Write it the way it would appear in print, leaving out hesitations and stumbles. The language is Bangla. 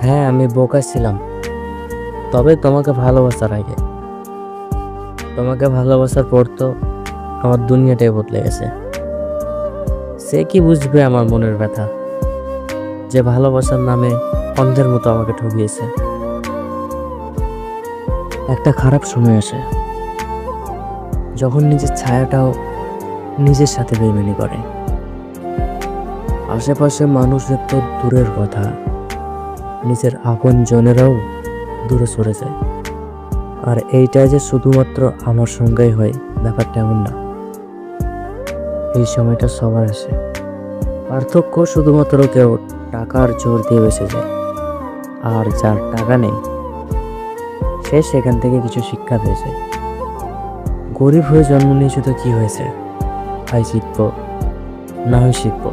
হ্যাঁ, আমি বোকা ছিলাম, তবে তোমাকে ভালোবাসার আগে। তোমাকে ভালোবাসার পর তো আমার দুনিয়াটাই বদলে গেছে। সে কি বুঝবে আমার মনের ব্যথা, যে ভালোবাসার নামে অন্ধের মতো আমাকে ঠকিয়েছে। একটা খারাপ সময় আসে, যখন নিজের ছায়াটাও নিজের সাথে বেইমানি করে। আশেপাশে মানুষের তো দূরের কথা, নিজের আপন জনেরাও দূরে সরে যায়। আর এইটা যে শুধুমাত্র আমার সঙ্গেই হয়, ব্যাপারটা এমন না। এই সময়টা সবার আসে, পার্থক্য শুধুমাত্র কেউ টাকার জোর দিয়ে বেঁচে যায়, আর যার টাকা নেই সে সেখান থেকে কিছু শিক্ষা পেয়েছে। গরিব হয়ে জন্ম নিয়েছে তো কি হয়েছে, হয় শিখবো, না হয় শিখবো।